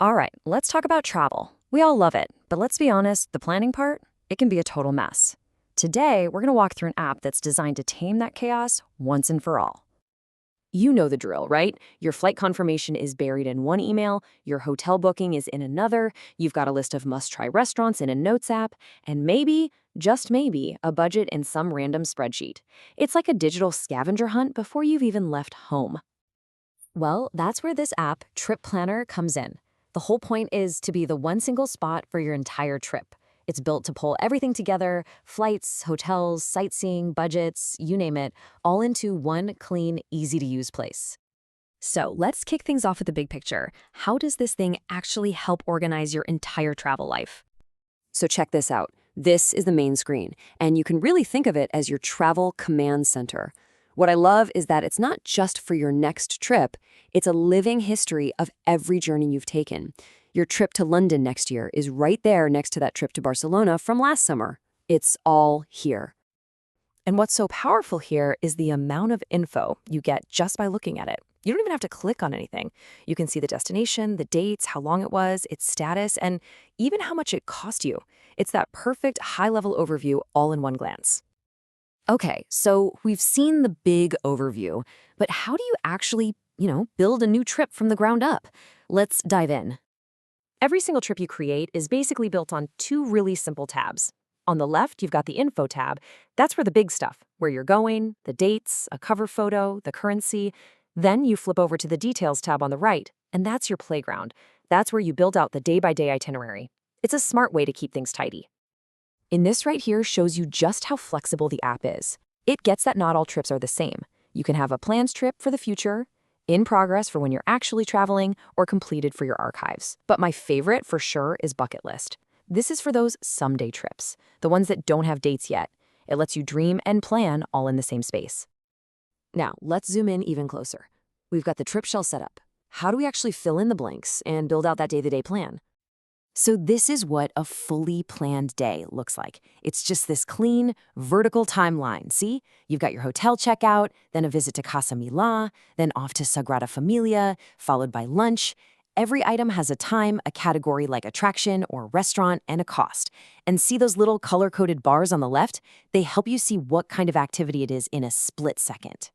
All right, let's talk about travel. We all love it, but let's be honest, the planning part, it can be a total mess. Today, we're going to walk through an app that's designed to tame that chaos once and for all. You know the drill, right? Your flight confirmation is buried in one email, your hotel booking is in another, you've got a list of must-try restaurants in a notes app, and maybe, just maybe, a budget in some random spreadsheet. It's like a digital scavenger hunt before you've even left home. Well, that's where this app, Trip Planner, comes in. The whole point is to be the one single spot for your entire trip. It's built to pull everything together, flights, hotels, sightseeing, budgets, you name it, all into one clean, easy-to-use place. So let's kick things off with the big picture. How does this thing actually help organize your entire travel life? So check this out. This is the main screen, and you can really think of it as your travel command center. What I love is that it's not just for your next trip, it's a living history of every journey you've taken. Your trip to London next year is right there next to that trip to Barcelona from last summer. It's all here. And what's so powerful here is the amount of info you get just by looking at it. You don't even have to click on anything. You can see the destination, the dates, how long it was, its status, and even how much it cost you. It's that perfect high-level overview all in one glance. Okay, so we've seen the big overview, but how do you actually, build a new trip from the ground up? Let's dive in. Every single trip you create is basically built on two really simple tabs. On the left, you've got the Info tab. That's where the big stuff, where you're going, the dates, a cover photo, the currency. Then you flip over to the Details tab on the right, and that's your playground. That's where you build out the day-by-day itinerary. It's a smart way to keep things tidy. In this right here shows you just how flexible the app is. It gets that not all trips are the same. You can have a planned trip for the future, in progress for when you're actually traveling, or completed for your archives. But my favorite for sure is Bucket List. This is for those someday trips, the ones that don't have dates yet. It lets you dream and plan all in the same space. Now, let's zoom in even closer. We've got the trip shell set up. How do we actually fill in the blanks and build out that day-to-day plan? So this is what a fully planned day looks like. It's just this clean, vertical timeline. See? You've got your hotel checkout, then a visit to Casa Milà, then off to Sagrada Familia, followed by lunch. Every item has a time, a category like attraction or restaurant, and a cost. And see those little color-coded bars on the left? They help you see what kind of activity it is in a split second.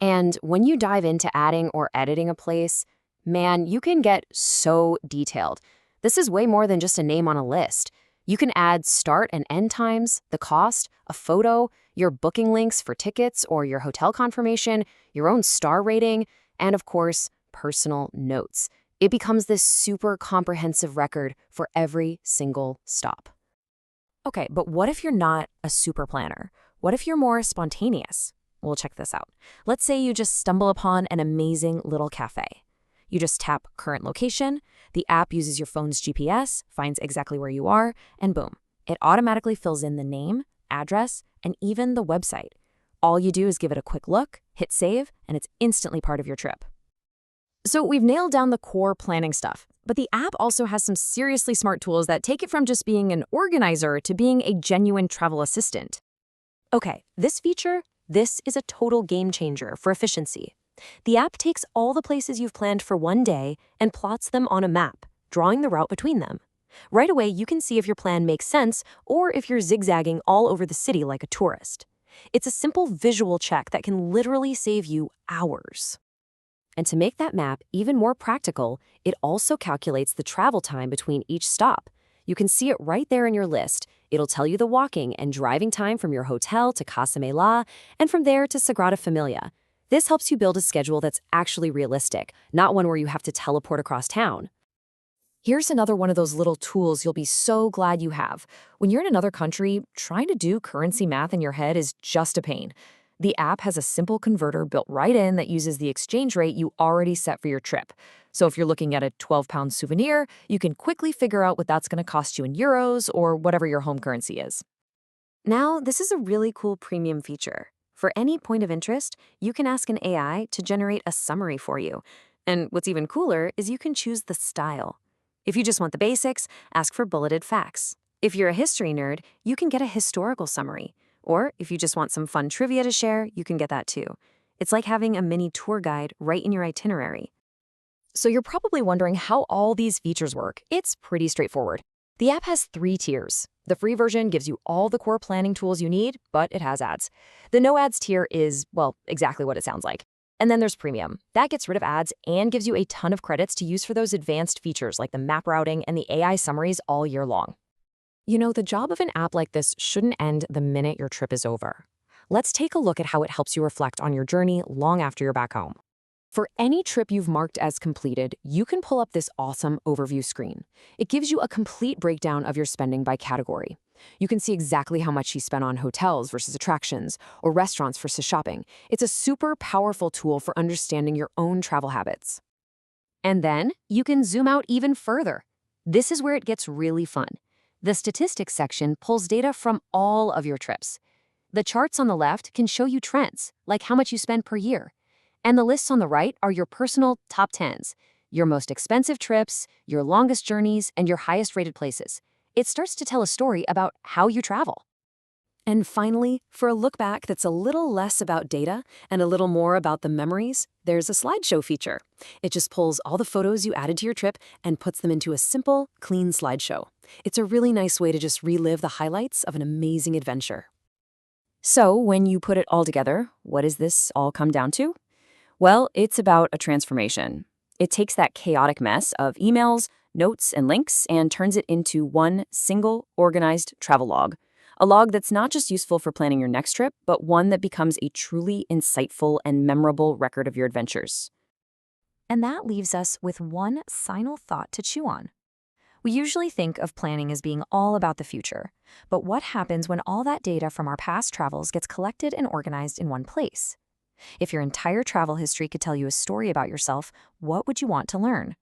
And when you dive into adding or editing a place, man, you can get so detailed. This is way more than just a name on a list. You can add start and end times, the cost, a photo, your booking links for tickets or your hotel confirmation, your own star rating, and of course, personal notes. It becomes this super comprehensive record for every single stop. Okay, but what if you're not a super planner? What if you're more spontaneous? Well, check this out. Let's say you just stumble upon an amazing little cafe. You just tap current location, the app uses your phone's GPS, finds exactly where you are, and boom, it automatically fills in the name, address, and even the website. All you do is give it a quick look, hit save, and it's instantly part of your trip. So we've nailed down the core planning stuff, but the app also has some seriously smart tools that take it from just being an organizer to being a genuine travel assistant. Okay, this is a total game changer for efficiency. The app takes all the places you've planned for one day and plots them on a map, drawing the route between them. Right away, you can see if your plan makes sense or if you're zigzagging all over the city like a tourist. It's a simple visual check that can literally save you hours. And to make that map even more practical, it also calculates the travel time between each stop. You can see it right there in your list. It'll tell you the walking and driving time from your hotel to Casa Milà and from there to Sagrada Familia. This helps you build a schedule that's actually realistic, not one where you have to teleport across town. Here's another one of those little tools you'll be so glad you have. When you're in another country, trying to do currency math in your head is just a pain. The app has a simple converter built right in that uses the exchange rate you already set for your trip. So if you're looking at a 12-pound souvenir, you can quickly figure out what that's going to cost you in euros or whatever your home currency is. Now, this is a really cool premium feature. For any point of interest, you can ask an AI to generate a summary for you. And what's even cooler is you can choose the style. If you just want the basics, ask for bulleted facts. If you're a history nerd, you can get a historical summary. Or if you just want some fun trivia to share, you can get that too. It's like having a mini tour guide right in your itinerary. So you're probably wondering how all these features work. It's pretty straightforward. The app has 3 tiers. The free version gives you all the core planning tools you need, but it has ads. The no ads tier is, well, exactly what it sounds like. And then there's premium. That gets rid of ads and gives you a ton of credits to use for those advanced features like the map routing and the AI summaries all year long. You know, the job of an app like this shouldn't end the minute your trip is over. Let's take a look at how it helps you reflect on your journey long after you're back home. For any trip you've marked as completed, you can pull up this awesome overview screen. It gives you a complete breakdown of your spending by category. You can see exactly how much you spent on hotels versus attractions, or restaurants versus shopping. It's a super powerful tool for understanding your own travel habits. And then you can zoom out even further. This is where it gets really fun. The statistics section pulls data from all of your trips. The charts on the left can show you trends, like how much you spend per year. And the lists on the right are your personal top 10s, your most expensive trips, your longest journeys, and your highest rated places. It starts to tell a story about how you travel. And finally, for a look back that's a little less about data and a little more about the memories, there's a slideshow feature. It just pulls all the photos you added to your trip and puts them into a simple, clean slideshow. It's a really nice way to just relive the highlights of an amazing adventure. So, when you put it all together, what does this all come down to? Well, it's about a transformation. It takes that chaotic mess of emails, notes, and links and turns it into one single, organized travel log. A log that's not just useful for planning your next trip, but one that becomes a truly insightful and memorable record of your adventures. And that leaves us with one final thought to chew on. We usually think of planning as being all about the future, but what happens when all that data from our past travels gets collected and organized in one place? If your entire travel history could tell you a story about yourself, what would you want to learn?